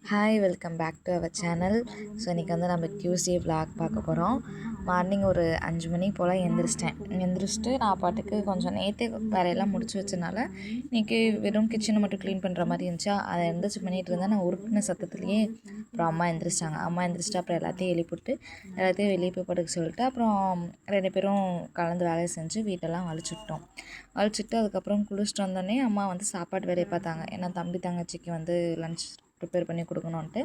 Hi welcome back to our channel. So இன்றைக்கி வந்து நம்ம டியூஸ்டே vlog பார்க்க போகிறோம். மார்னிங் ஒரு 5 மணி போல் எழுந்திரிச்சிட்டு நான் பாட்டுக்கு கொஞ்சம் நேற்றே வேலையெல்லாம் முடிச்சு வச்சனால இன்றைக்கி வெறும் கிச்சனை மட்டும் க்ளீன் பண்ணுற மாதிரி இருந்துச்சா, அதை எழுந்திரிச்சு பண்ணிகிட்டு இருந்தேன். நான் உருட்டின சத்தத்துலேயே அப்புறம் அம்மா எழுந்திரிச்சிட்டு அப்புறம் எல்லாத்தையும் எழுப்பிவிட்டு எல்லாத்தையும் வெளியே போய் படுக்க சொல்லிட்டு அப்புறம் 2 பேரும் கலந்து வேலையை செஞ்சு வீட்டெல்லாம் வலிச்சுட்டு அதுக்கப்புறம் குளிச்சுட்டு வந்தோடனே அம்மா வந்து சாப்பாடு வேலையை பார்த்தாங்க. ஏன்னா தம்பி தங்கச்சிக்கு வந்து லன்ச் ப்ரிப்பேர் பண்ணி கொடுக்கணுன்ட்டு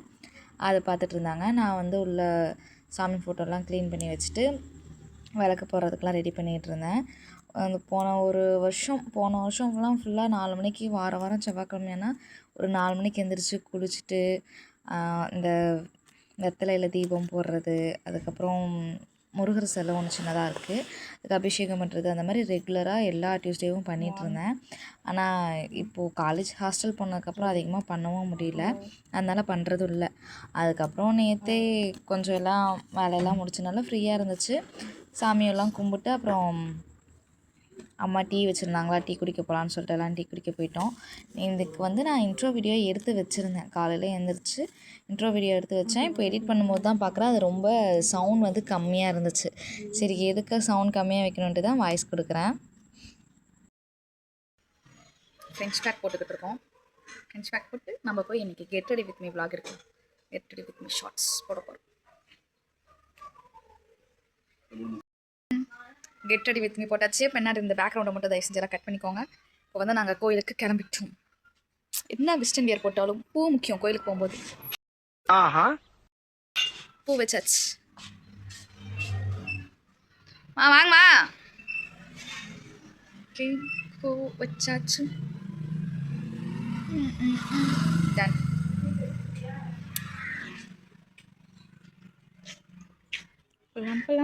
அதை பார்த்துட்டு இருந்தாங்க. நான் வந்து உள்ள சாமி ஃபோட்டோலாம் க்ளீன் பண்ணி வச்சுட்டு விளக்கு போடுறதுக்கெலாம் ரெடி பண்ணிகிட்டு இருந்தேன். அந்த போன வருஷம்லாம் ஃபுல்லாக 4 மணிக்கு வாரம் செவ்வாய்க்கிழமையானா ஒரு 4 மணிக்கு எழுந்திரிச்சு குளிச்சுட்டு இந்த வெத்தலையில் தீபம் போடுறது, அதுக்கப்புறம் முருகர் சிலை ஒன்று சின்னதாக இருக்குது, அதுக்கு அபிஷேகம் பண்ணுறது, அந்த மாதிரி ரெகுலராக எல்லா டியூஸ்டேவும் பண்ணிகிட்டு இருந்தேன். ஆனால் இப்போது காலேஜ் ஹாஸ்டல் போனதுக்கப்புறம் அதிகமாக பண்ணவும் முடியல, அதனால் பண்ணுறதும் இல்லை. அதுக்கப்புறம் நேற்றே கொஞ்சம் எல்லாம் வேலையெல்லாம் முடிச்சனால ஃப்ரீயாக இருந்துச்சு. சாமியெல்லாம் கும்பிட்டு அப்புறம் அம்மா டீ வச்சுருந்தாங்களா, டீ குடிக்க போகலான்னு சொல்லிட்டு எல்லாம் டீ குடிக்க போயிட்டோம். இதுக்கு வந்து நான் இன்ட்ரோ வீடியோ எடுத்து வச்சுருந்தேன். காலையில் எழுந்திரிச்சு இன்ட்ரோ வீடியோ எடுத்து வச்சேன். இப்போ எடிட் பண்ணும்போது தான் பார்க்குறேன் அது ரொம்ப சவுண்ட் வந்து கம்மியாக இருந்துச்சு. சரி, எதுக்கு சவுண்ட் கம்மியாக வைக்கணுன்ட்டு தான் வாய்ஸ் கொடுக்குறேன். ஃப்ரெஞ்ச் பேக் போட்டுக்கிட்டு இருக்கோம். ஃப்ரெஞ்ச் பேக் போட்டு நம்ம போய் இன்றைக்கி get ready with me vlog இருக்கு, get ready with me shorts போட போகிறோம். கெட் ரெடி வித் மீ போட்டாச்சு. பின்னாடி இந்த பேக்ரவுண்டை மட்டும் தயவு செஞ்செல்லாம் கட் பண்ணிக்கோங்க. இப்போ வந்து நாங்கள் கோயிலுக்கு கிளம்பிட்டோம். என்ன வெஸ்டர்ன் வியர் போட்டாலும் பூ முக்கியம். கோயிலுக்கு போகும்போது பூ வச்சாச்சு. வாங்கம்மா. பூ வச்சாச்சு. டன். பழம்.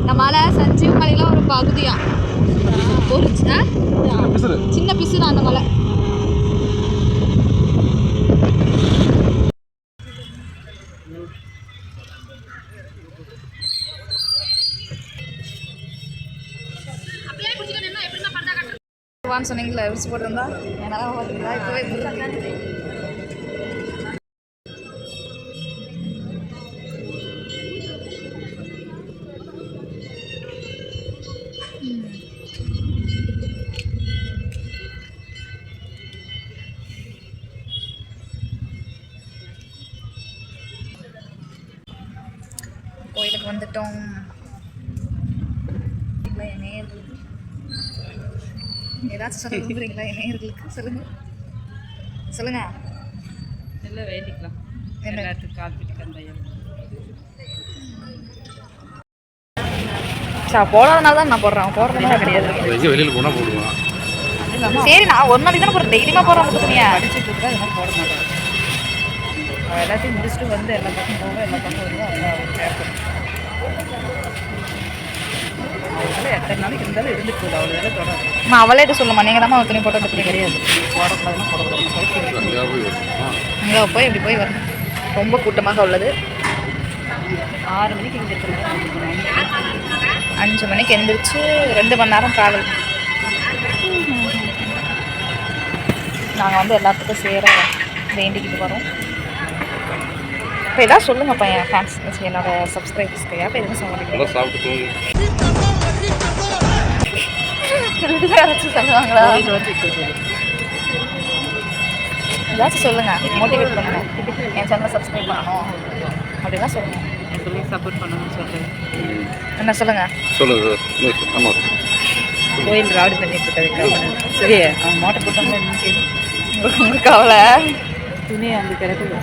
இந்த மலை சஞ்சீவ் மலையில ஒரு பகுதியா, ஒரு சின்ன பிசு தான் அந்த மலை. சொன்னீங்களா விரிச்சு போட்டிருந்தா என்னால் பார்த்தீங்களா இப்போவே கோயிலுக்கு வந்துட்டோம். ஏதாச்சும் சொல்ல விரும்புறீங்களா? நேயர்களுக்கு சொல்லுங்க. இல்லை வேண்டிக்கலாம். எல்லாத்துக்கும் காத்துட்டு போடாதனால தான் நான் போடுறேன். போடுறதுனால கிடையாது. வெளியில் போனால் போடுவான். சரி, நான் ஒரு நாளைக்கு தானே போடுறேன். டெய்லியுமா போடுறேன். துணியா படிச்சுட்டு இருக்கா, அதெல்லாம் போட மாட்டேன். அவள் எல்லாத்தையும் முடிச்சுட்டு வந்து எல்லா பக்கம் போக எல்லா பக்கம் வந்து அவங்க சேர்க்கணும். அவங்களால எத்தனை நாளைக்கு இருந்தாலும் இருந்துட்டு போகுது. அவளை வேலை தொடரும். அவளே இது சொல்லுமா, நீங்கள் தான் துணி போட்டது துணி கிடையாது. போடக்கூடாதுன்னா போடக்கூடாது. அங்கே போய் இப்படி போய் வரும். ரொம்ப கூட்டமாக உள்ளது. 6 மணிக்கு இங்கே இருக்கிறோம். 5 மணிக்கு எழுந்திரிச்சு 2 மணி நேரம் ட்ராவல். நாங்கள் வந்து எல்லாத்துக்கும் சேர வேண்டிக்கிட்டு வரோம். இப்போ எதாவது சொல்லுங்கப்பா என் ஃபேன்ஸ், என்னோட சப்ஸ்கிரைபர்ஸ்க்கு. அப்போ எதுவும் சொல்லுவாங்களா? சொல்லுவாங்களா? ஏதாச்சும் சொல்லுங்கள், மோட்டிவேட் பண்ணுங்கள். என் சேனலை சப்ஸ்கிரைப் பண்ணணும் அப்படிலாம் சொல்லுங்கள். சொல்லி சப்போர்ட் பண்ணணும்னு சொல்கிறேன். என்ன சொல்லுங்கள். ஆமாம், கோயில் ராடு பண்ணிட்டு இருக்காது. சரி, அவங்க மோட்டர் போட்டாங்க. உங்களுக்கு அவளை துணி அந்த கிடக்குது.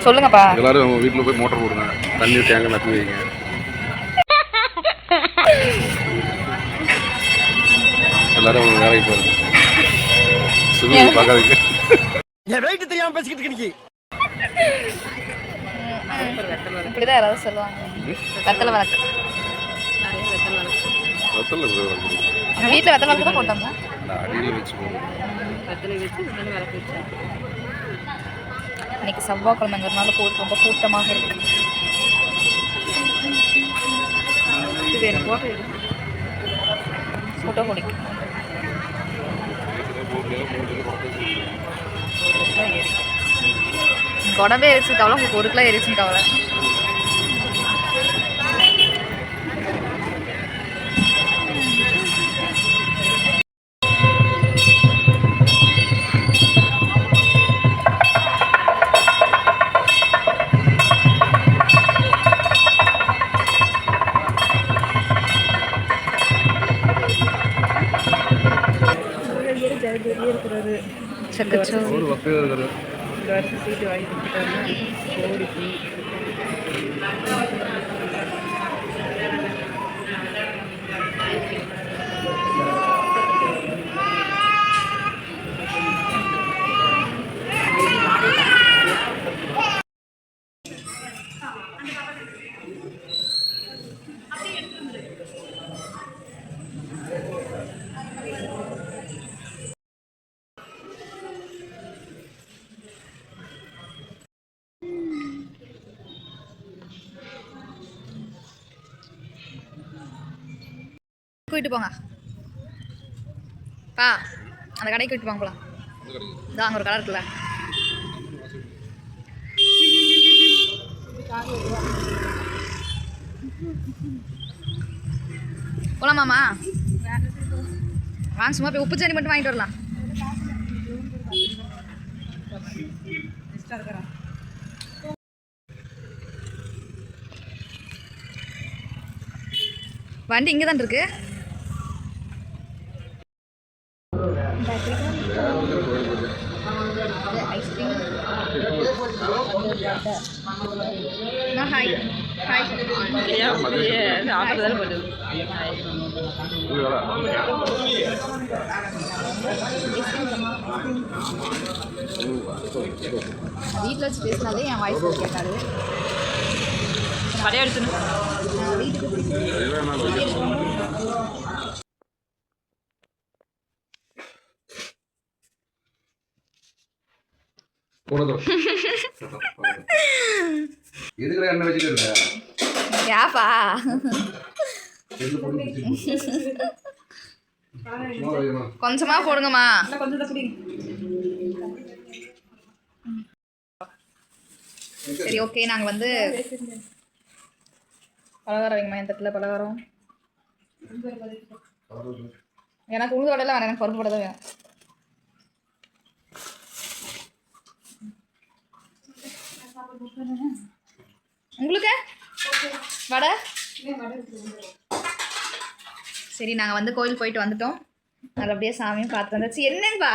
சொல்லுங்கப்பா. எல்லாரும் வீட்டில் போய் மோட்டர் போடுங்க, தண்ணி தேங்க நட்டு வைங்க. எல்லாரும் அவங்க வேலைக்கு போகிறேன். சும்மா பார்க்காதீங்க. என் வெயிட்டு தெரியாமல் பேசிக்கிட்டு இருக்கீங்க. இப்படிதான் யாராவது சொல்லுவாங்க. வெத்தலை வழக்கு வீட்டில் வெத்தலை வழக்கு தான் போட்டோங்க. அடியில் வச்சு வெத்தலை வச்சு விளக்கு வச்சேன். இன்றைக்கி செவ்வாய்க்கிழமைங்கிறதுனால கோயில் ரொம்ப கூட்டமாக இருக்குது. இது எனக்கு ஃபோட்டோ பிடிக்கும். உடம்பே எரிச்சு கவலை, உங்களுக்கு 1 கிலோ எரிச்சுன்னு கவலை. இருக்கிறாரு. சக்கச்சோறு ஒரு வசதியாக இருக்கிறது. இந்த வருஷம் சீட்டு வாங்கி கொடுத்துட்டாருன்னா கோடிக்கு கூட்டிட்டு போங்க பா, அந்த கடைக்கு கூட்டிட்டு போங்க போலாம். இதான் அங்கே ஒரு கடை இருக்குல்ல. போலாமாம்மா? வாங்க, சும்மா போய் உப்பு சரி மட்டும் வாங்கிட்டு வரலாம். வண்டி இங்கே தான் இருக்கு. Hi hi. ஆஃபர் போட்டு வீட்டில் வச்சு பேசினாலே என் வாய்ஸ் கேட்காது. கடையை எடுத்துன்னு எதுக்குற எண்ணெய் வச்சுட்டு இருக்க? யாப்பா கொஞ்சமா போடுங்கம்மா. சரி ஓகே, நாங்கள் வந்து பலகாரம் வைங்கம்மா. என் தட்டில் பலகாரம். எனக்கு உளுந்து வடைலாம் வேணாம், எனக்கு பருப்பு வடை தான் வேணும். உங்களுக்கு வடை? சரி, நாங்கள் வந்து கோயில் போயிட்டு வந்துட்டோம். நல்லபடியாக சாமியும் பார்த்துட்டு வந்துச்சு. என்னப்பா,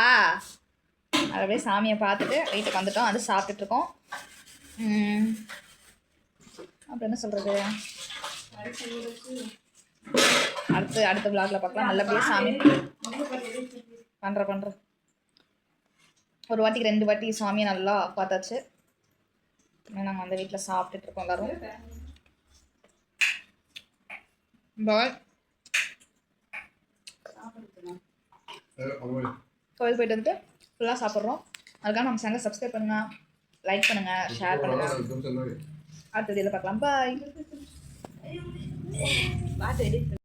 நல்லபடியாக சாமியை பார்த்துட்டு வீட்டுக்கு வந்துட்டோம். அது சாப்பிட்டுட்ருக்கோம். அப்புறம் என்ன சொல்கிறது, அடுத்த விளாகில் பார்க்கலாம். நல்லபடியாக சாமி பண்ணுறேன். ஒரு வாட்டிக்கு 2 வாட்டி சாமியை நல்லா பார்த்தாச்சு. நாங்கள் அந்த வீட்டில் சாப்பிட்டுட்ருக்கோம் எல்லோரும். பாய். கோயில் போயிட்டு வந்துட்டு ஃபுல்லாக சாப்பிட்றோம். அதுக்காக நம்ம சேனலை சப்ஸ்கிரைப் பண்ணுங்கள், லைக் பண்ணுங்கள், ஷேர் பண்ணுங்கள். அடுத்த வீடியோவில் பார்க்கலாம். பாய்.